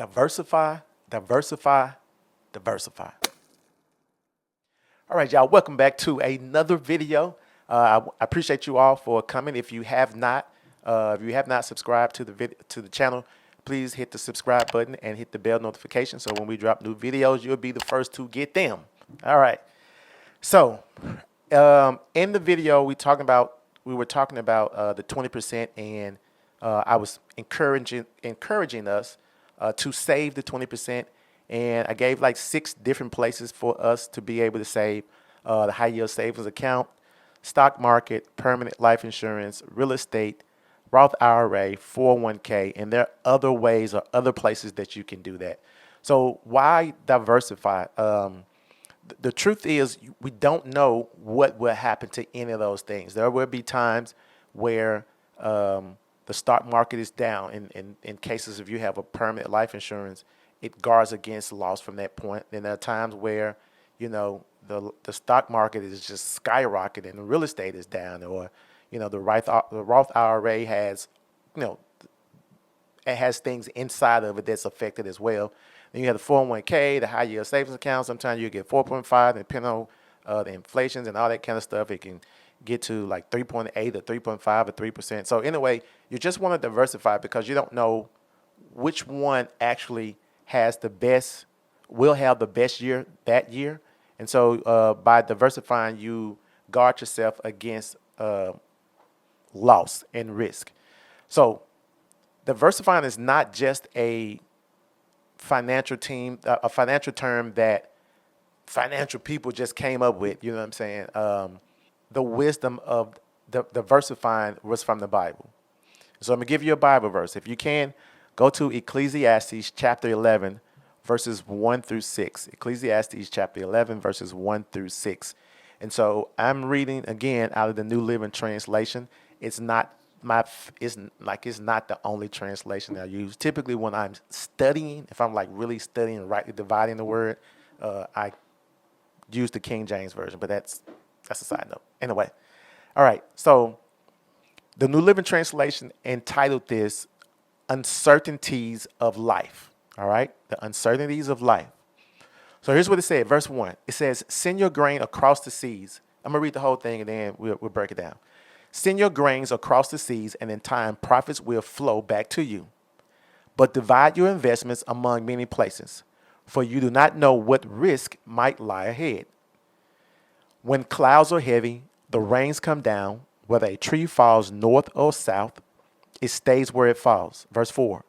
Diversify, diversify, diversify. All right, y'all, welcome back to another video. I appreciate you all for coming. If you have not subscribed to the channel, please hit the subscribe button and hit the bell notification so when we drop new videos, you'll be the first to get them. All right. So, in the video, we were talking about the 20%, and I was encouraging us to save the 20%, and I gave like 6 different places for us to be able to save: the high yield savings account, stock market, permanent life insurance, real estate, Roth IRA, 401k, and there are other ways or other places that you can do that. So why diversify? The truth is we don't know what will happen to any of those things. There will be times where the stock market is down. In cases if you have a permanent life insurance, it guards against loss from that point. Then there are times where, you know, the stock market is just skyrocketing and real estate is down, or, you know, the Roth IRA has, you know, it has things inside of it that's affected as well. Then you have the 401k, the high yield savings account. Sometimes you get 4.5, depending on the inflations and all that kind of stuff. It can get to like 3.8 or 3.5 or 3%. So anyway, you just want to diversify because you don't know which one actually will have the best year that year. And so by diversifying, you guard yourself against loss and risk. So diversifying is not just a financial term that financial people just came up with. You know what I'm saying? The wisdom of diversifying was from the Bible. So I'm going to give you a Bible verse. If you can, go to Ecclesiastes chapter 11, verses 1 through 6. Ecclesiastes chapter 11, verses 1 through 6. And so I'm reading again out of the New Living Translation. It's not the only translation I use. Typically when I'm studying, if I'm like really studying, rightly dividing the word, I use the King James Version, but that's a side note. Anyway, all right. So the New Living Translation entitled this "Uncertainties of Life." All right, the uncertainties of life. So here's what it said, verse 1. It says, "Send your grain across the seas." I'm gonna read the whole thing and then we'll break it down. "Send your grains across the seas, and in time profits will flow back to you. But divide your investments among many places, for you do not know what risk might lie ahead. When clouds are heavy, the rains come down. Whether a tree falls north or south, it stays where it falls." Verse 4.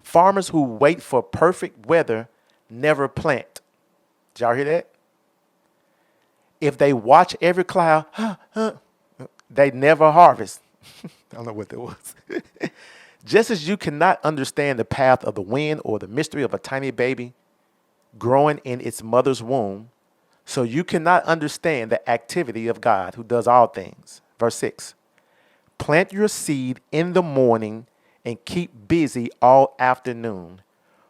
"Farmers who wait for perfect weather never plant." Did y'all hear that? "If they watch every cloud, they never harvest." I don't know what that was. "Just as you cannot understand the path of the wind or the mystery of a tiny baby growing in its mother's womb, so you cannot understand the activity of God who does all things." Verse 6. "Plant your seed in the morning and keep busy all afternoon,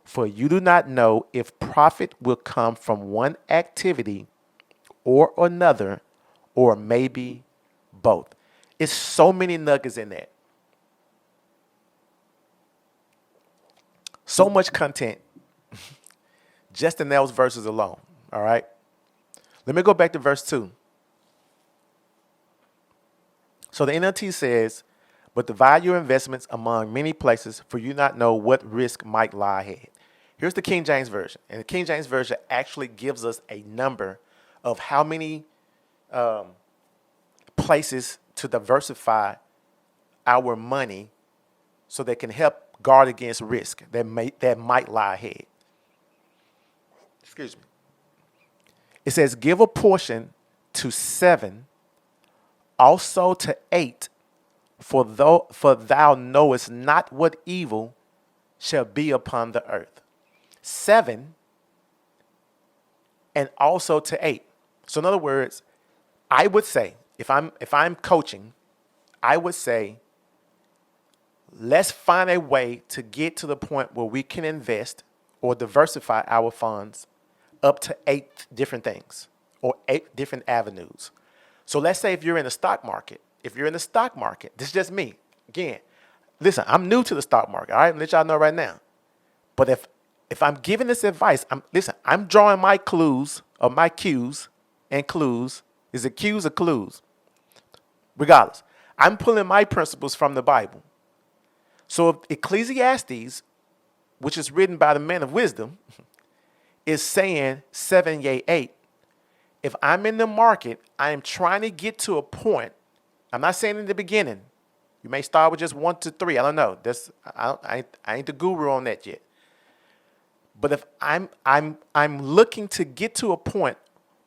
for you do not know if profit will come from one activity or another, or maybe both." It's so many nuggets in that. So much content just in those verses alone. All right. Let me go back to verse 2. So the NLT says, "But divide your investments among many places, for you not know what risk might lie ahead." Here's the King James Version. And the King James Version actually gives us a number of how many places to diversify our money so they can help guard against risk that might lie ahead. Excuse me. It says, "Give a portion to 7, also to 8, for thou knowest not what evil shall be upon the earth." 7 and also to 8. So in other words, I would say, if I'm coaching, I would say, let's find a way to get to the point where we can invest or diversify our funds up to 8 different things or 8 different avenues. So let's say if you're in the stock market, this is just me. Again, listen, I'm new to the stock market. All right, let y'all know right now. But if I'm giving this advice, I'm drawing my clues or my cues and clues. Is it cues or clues? Regardless, I'm pulling my principles from the Bible. So if Ecclesiastes, which is written by the man of wisdom, is saying 7, yea, 8. If I'm in the market, I am trying to get to a point. I'm not saying in the beginning. You may start with just 1 to 3. I don't know. I ain't the guru on that yet. But if I'm looking to get to a point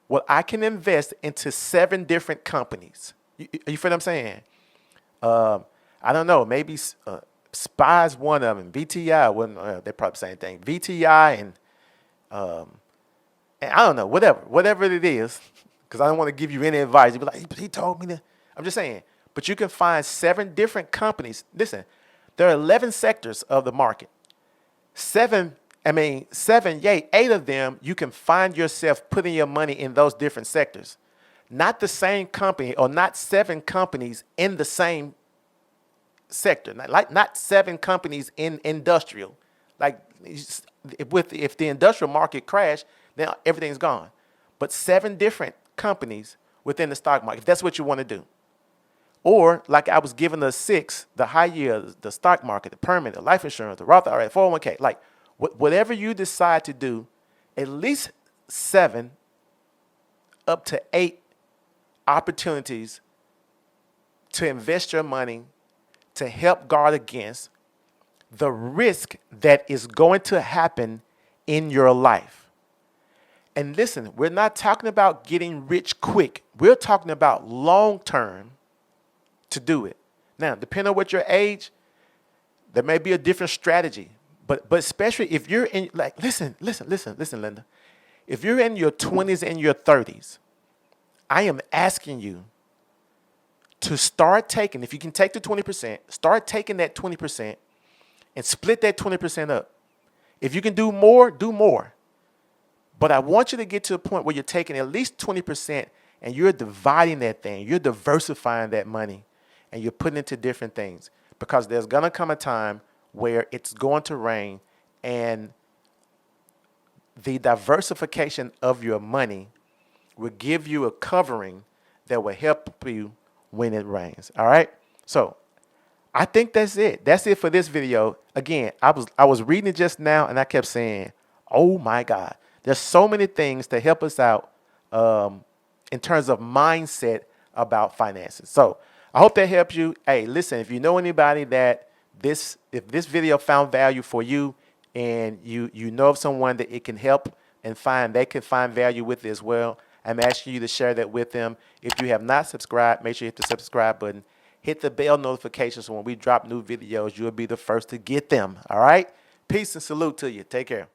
where I can invest into 7 different companies. You feel what I'm saying? I don't know. Maybe SPY's one of them. VTI, they're probably the same thing. VTI and I don't know, whatever it is, because I don't want to give you any advice. You'd be like, he told me to. I'm just saying. But you can find 7 different companies. Listen, there are 11 sectors of the market. 7, yay, 8 of them, you can find yourself putting your money in those different sectors. Not the same company or not 7 companies in the same sector. Not 7 companies in industrial. Like if the industrial market crashed, then everything's gone. But 7 different companies within the stock market, if that's what you want to do. Or like I was given the 6, the high yield, the stock market, the permanent, the life insurance, the Roth IRA, 401k, like whatever you decide to do, at least 7 up to 8 opportunities to invest your money to help guard against the risk that is going to happen in your life. And listen, we're not talking about getting rich quick. We're talking about long term to do it. Now, depending on what your age, there may be a different strategy. But especially if you're in, like, listen, Linda. If you're in your 20s and your 30s, I am asking you to start taking, if you can take the 20%, start taking that 20% and split that 20% up. If you can do more, do more. But I want you to get to a point where you're taking at least 20% and you're dividing that thing. You're diversifying that money and you're putting it into different things, because there's going to come a time where it's going to rain, and the diversification of your money will give you a covering that will help you when it rains. All right. So I think that's it. That's it for this video. Again, I was reading it just now and I kept saying, oh my God, there's so many things to help us out in terms of mindset about finances. So I hope that helps you. Hey, listen, if you know anybody that if this video found value for you, and you know of someone that it can help and they can find value with it as well, I'm asking you to share that with them. If you have not subscribed, make sure you hit the subscribe button. Hit the bell notifications so when we drop new videos, you'll be the first to get them. All right? Peace and salute to you. Take care.